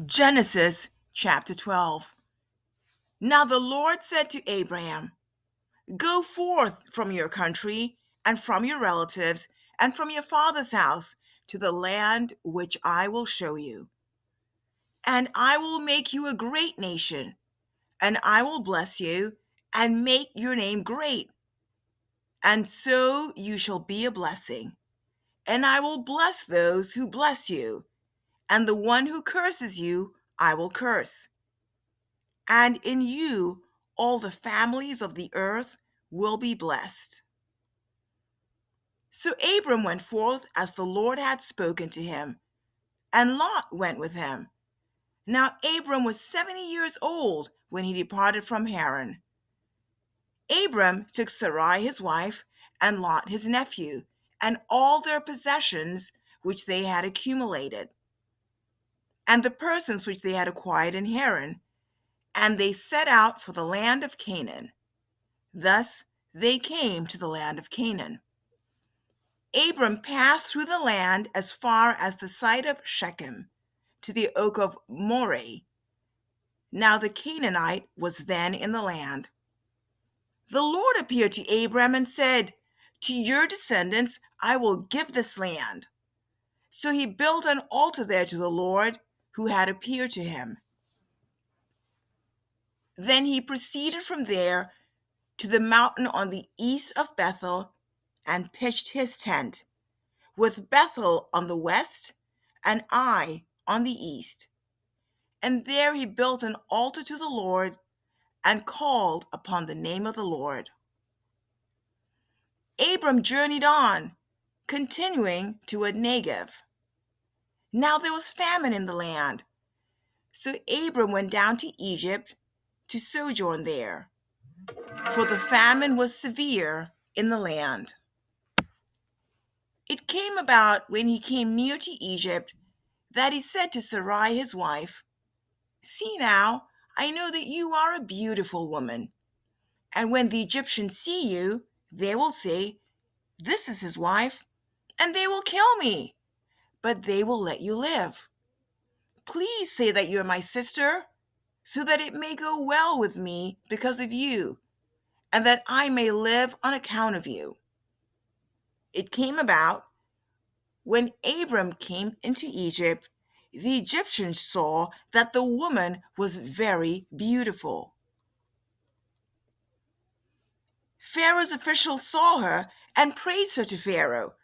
Genesis chapter 12. Now the Lord said to Abraham, "Go forth from your country and from your relatives and from your father's house to the land which I will show you. And I will make you a great nation, and I will bless you and make your name great. And so you shall be a blessing. And I will bless those who bless you, and the one who curses you I will curse. And in you all the families of the earth will be blessed." So Abram went forth as the Lord had spoken to him, and Lot went with him. Now Abram was 70 years old when he departed from Haran. Abram took Sarai his wife, and Lot his nephew, and all their possessions which they had accumulated, and the persons which they had acquired in Haran, and they set out for the land of Canaan. Thus they came to the land of Canaan. Abram passed through the land as far as the site of Shechem, to the oak of Moreh. Now the Canaanite was then in the land. The Lord appeared to Abram and said, "To your descendants I will give this land." So he built an altar there to the Lord who had appeared to him. Then he proceeded from there to the mountain on the east of Bethel and pitched his tent, with Bethel on the west and Ai on the east. And there he built an altar to the Lord and called upon the name of the Lord. Abram journeyed on, continuing toward Negev. Now there was famine in the land, so Abram went down to Egypt to sojourn there, for the famine was severe in the land. It came about when he came near to Egypt that he said to Sarai his wife, "See now, I know that you are a beautiful woman, and when the Egyptians see you, they will say, 'This is his wife,' and they will kill me, but they will let you live. Please say that you are my sister, so that it may go well with me because of you, and that I may live on account of you." It came about when Abram came into Egypt, the Egyptians saw that the woman was very beautiful. Pharaoh's officials saw her and praised her to Pharaoh,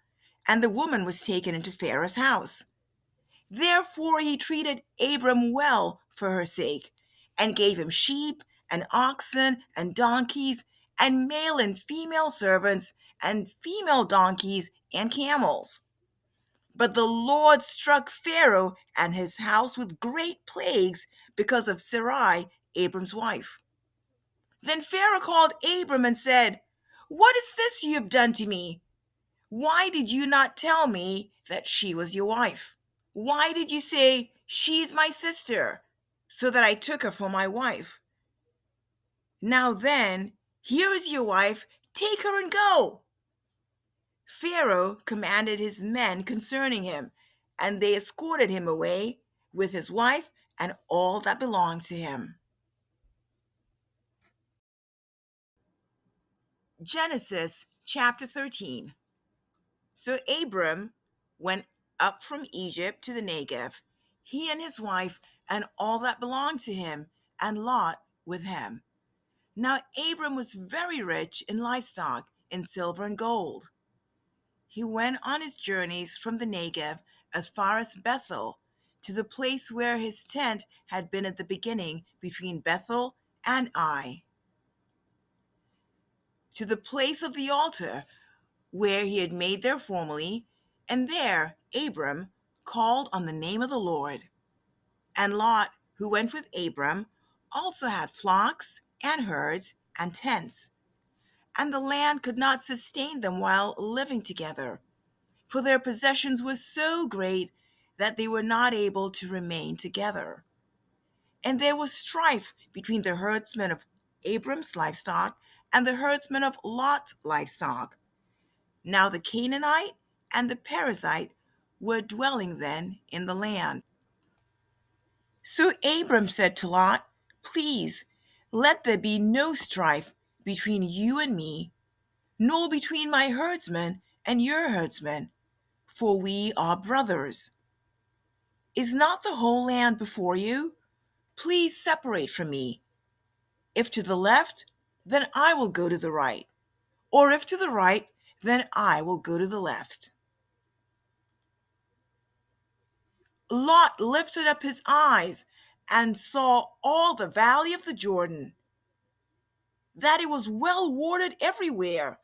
and the woman was taken into Pharaoh's house. Therefore he treated Abram well for her sake, and gave him sheep and oxen and donkeys and male and female servants and female donkeys and camels. But the Lord struck Pharaoh and his house with great plagues because of Sarai, Abram's wife. Then Pharaoh called Abram and said, "What is this you have done to me? Why did you not tell me that she was your wife? Why did you say, 'She's my sister,' so that I took her for my wife? Now then, here is your wife, take her and go." Pharaoh commanded his men concerning him, and they escorted him away with his wife and all that belonged to him. Genesis chapter 13. So Abram went up from Egypt to the Negev, he and his wife and all that belonged to him, and Lot with him. Now Abram was very rich in livestock, in silver and gold. He went on his journeys from the Negev as far as Bethel, to the place where his tent had been at the beginning between Bethel and Ai, to the place of the altar where he had made there formerly, and there Abram called on the name of the Lord. And Lot, who went with Abram, also had flocks and herds and tents, and the land could not sustain them while living together, for their possessions were so great that they were not able to remain together. And there was strife between the herdsmen of Abram's livestock and the herdsmen of Lot's livestock. Now the Canaanite and the Perizzite were dwelling then in the land. So Abram said to Lot, "Please, let there be no strife between you and me, nor between my herdsmen and your herdsmen, for we are brothers. Is not the whole land before you? Please separate from me. If to the left, then I will go to the right, or if to the right, then I will go to the left." Lot lifted up his eyes and saw all the valley of the Jordan, that it was well watered everywhere.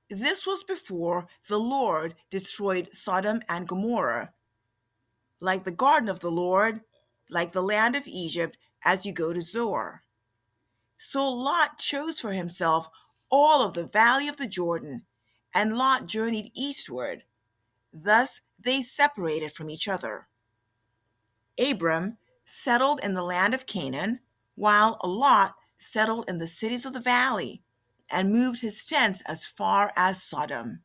This was before the Lord destroyed Sodom and Gomorrah, like the garden of the Lord, like the land of Egypt, as you go to Zoar. So Lot chose for himself all of the valley of the Jordan, and Lot journeyed eastward. Thus they separated from each other. Abram settled in the land of Canaan, while Lot settled in the cities of the valley and moved his tents as far as Sodom.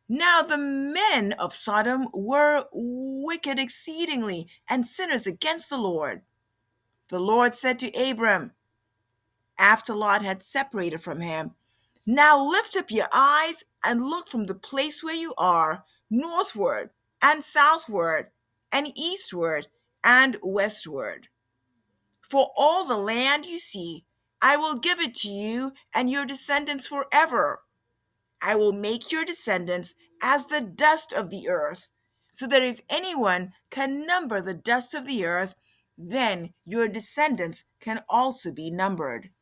Now the men of Sodom were wicked exceedingly and sinners against the Lord. The Lord said to Abram, after Lot had separated from him, "Now lift up your eyes and look from the place where you are, northward and southward and eastward and westward. For all the land you see, I will give it to you and your descendants forever. I will make your descendants as the dust of the earth, so that if anyone can number the dust of the earth, then your descendants can also be numbered.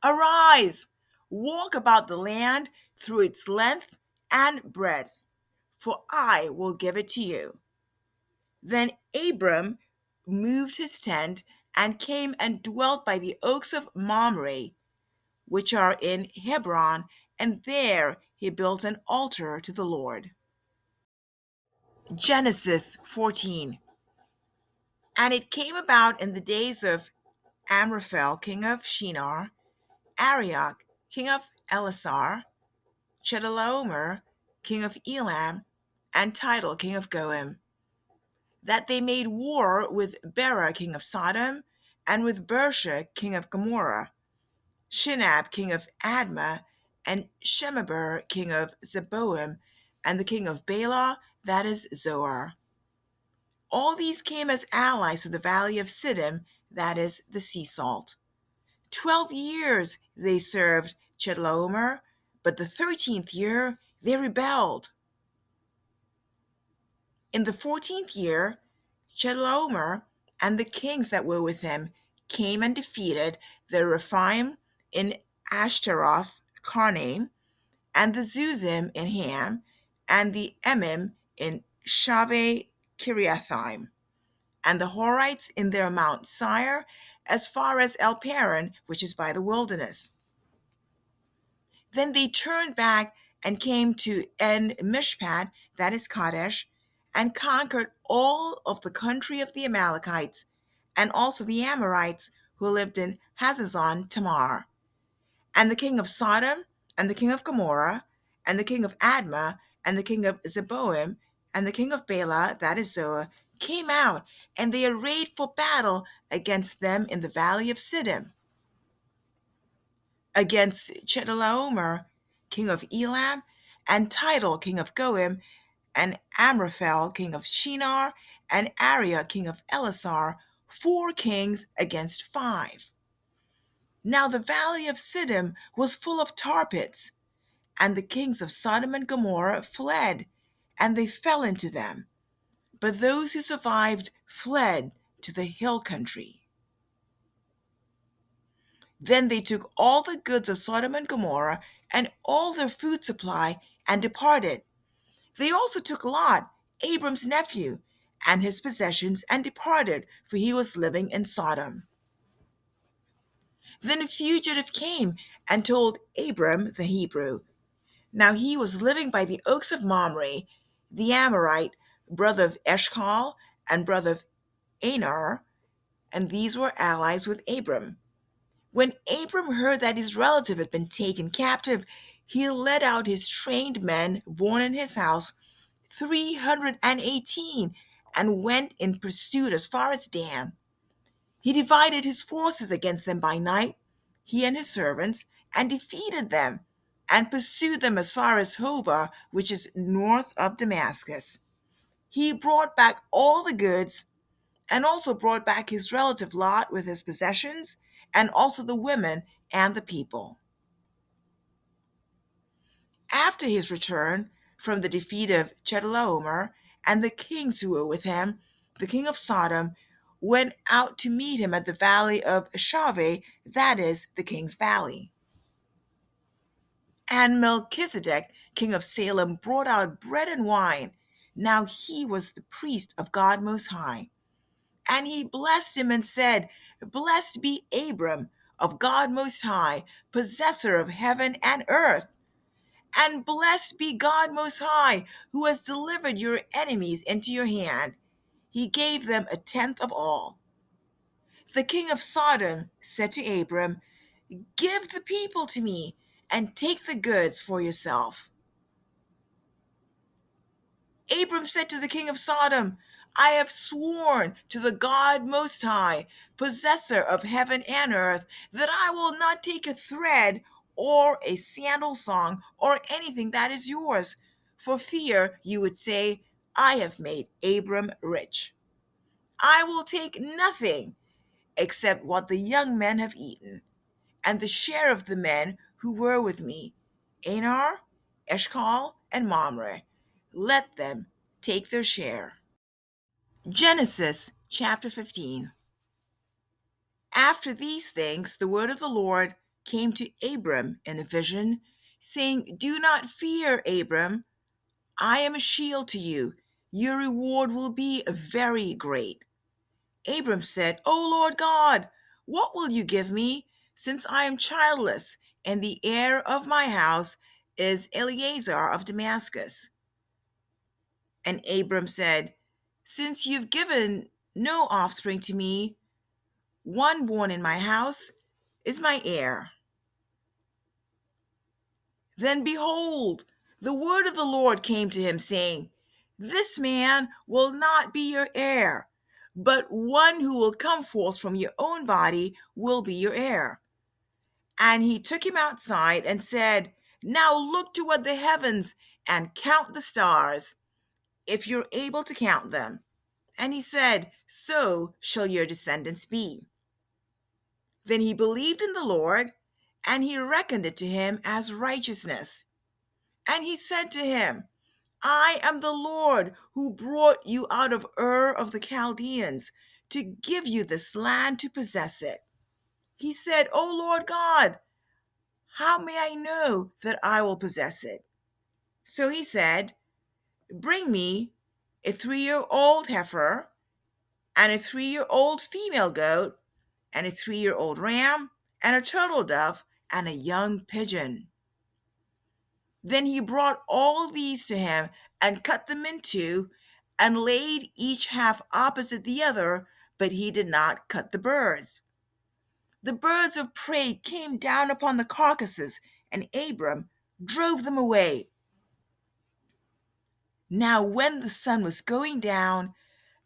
Arise, walk about the land through its length and breadth, for I will give it to you." Then Abram moved his tent and came and dwelt by the oaks of Mamre, which are in Hebron, and there he built an altar to the Lord. Genesis 14. And it came about in the days of Amraphel, king of Shinar, Arioch, king of Elasar, Chedorlaomer, king of Elam, and Tidal, king of Goim, that they made war with Bera, king of Sodom, and with Bersha, king of Gomorrah, Shinab, king of Admah, and Shemeber, king of Zeboim, and the king of Bela, that is Zoar. All these came as allies to the valley of Siddim, that is the sea salt. 12 years they served Chedorlaomer, but the 13th year they rebelled. In the 14th year, Chedorlaomer and the kings that were with him came and defeated the Rephaim in Ashtaroth Karnaim, and the Zuzim in Ham, and the Emim in Shaveh Kiriathaim, and the Horites in their Mount Seir, as far as El Paran, which is by the wilderness. Then they turned back and came to En Mishpat, that is Kadesh, and conquered all of the country of the Amalekites, and also the Amorites who lived in Hazazon Tamar. And the king of Sodom, and the king of Gomorrah, and the king of Admah, and the king of Zeboim, and the king of Bela, that is Zoar, came out, and they arrayed for battle against them in the valley of Siddim. Against Chedorlaomer, king of Elam, and Tidal, king of Goim, and Amraphel, king of Shinar, and Arioch, king of Elasar, 4 kings against 5. Now the valley of Siddim was full of tar pits, and the kings of Sodom and Gomorrah fled, and they fell into them. But those who survived fled to the hill country. Then they took all the goods of Sodom and Gomorrah and all their food supply and departed. They also took Lot, Abram's nephew, and his possessions and departed, for he was living in Sodom. Then a fugitive came and told Abram the Hebrew. Now he was living by the oaks of Mamre, the Amorite, brother of Eshcol and brother of Aner, and these were allies with Abram. When Abram heard that his relative had been taken captive, he led out his trained men born in his house, 318, and went in pursuit as far as Dan. He divided his forces against them by night, he and his servants, and defeated them, and pursued them as far as Hobah, which is north of Damascus. He brought back all the goods, and also brought back his relative Lot with his possessions, and also the women and the people. After his return from the defeat of Chedorlaomer and the kings who were with him, the king of Sodom went out to meet him at the valley of Shaveh, that is, the king's valley. And Melchizedek, king of Salem, brought out bread and wine. Now he was the priest of God Most High. And he blessed him and said, Blessed be Abram of God Most High, possessor of heaven and earth. And blessed be God Most High, who has delivered your enemies into your hand. He gave them a tenth of all. The king of Sodom said to Abram, Give the people to me, and take the goods for yourself. Abram said to the king of Sodom, I have sworn to the God Most High, possessor of heaven and earth, that I will not take a thread or a sandal thong or anything that is yours, for fear you would say, I have made Abram rich. I will take nothing except what the young men have eaten, and the share of the men who were with me, Anar, Eshcol, and Mamre. Let them take their share. Genesis chapter 15. After these things, the word of the Lord came to Abram in a vision, saying, Do not fear, Abram. I am a shield to you. Your reward will be very great. Abram said, O Lord God, what will you give me, since I am childless, and the heir of my house is Eleazar of Damascus? And Abram said, Since you've given no offspring to me, one born in my house is my heir. Then behold, the word of the Lord came to him, saying, This man will not be your heir, but one who will come forth from your own body will be your heir. And he took him outside and said, Now look toward the heavens and count the stars, if you're able to count them. And he said, So shall your descendants be. Then he believed in the Lord, and he reckoned it to him as righteousness. And he said to him, I am the Lord who brought you out of Ur of the Chaldeans to give you this land to possess it. He said, O Lord God, how may I know that I will possess it? So he said, Bring me a 3-year-old heifer and a 3-year-old female goat and a 3-year-old ram and a turtle dove and a young pigeon. Then he brought all these to him and cut them in two and laid each half opposite the other, but he did not cut the birds. The birds of prey came down upon the carcasses, and Abram drove them away. Now when the sun was going down,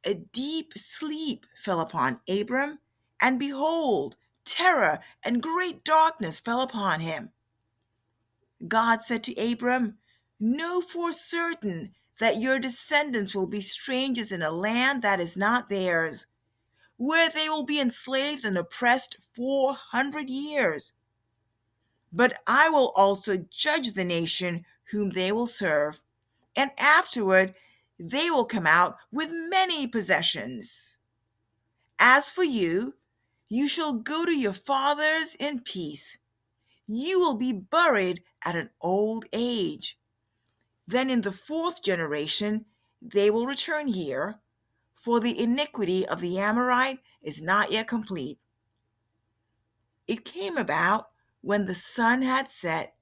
a deep sleep fell upon Abram, and behold, terror and great darkness fell upon him. God said to Abram, Know for certain that your descendants will be strangers in a land that is not theirs, where they will be enslaved and oppressed 400 years. But I will also judge the nation whom they will serve, and afterward they will come out with many possessions. As for you, you shall go to your fathers in peace. You will be buried at an old age. Then in the 4th generation they will return here, for the iniquity of the Amorite is not yet complete. It came about when the sun had set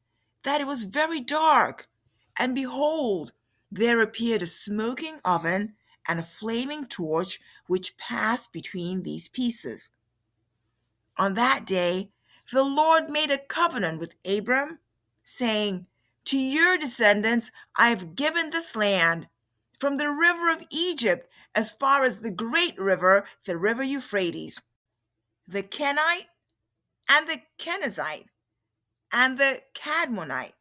that it was very dark, and behold, there appeared a smoking oven and a flaming torch which passed between these pieces. On that day the Lord made a covenant with Abram, saying, To your descendants I have given this land, from the river of Egypt as far as the great river, the river Euphrates, the Kenite, and the Kenizzite, and the Cadmonite,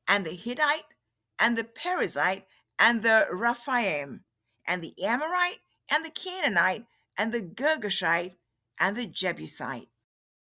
and the Hittite, and the Perizzite, and the Rephaim, and the Amorite, and the Canaanite, and the Girgashite, and the Jebusite.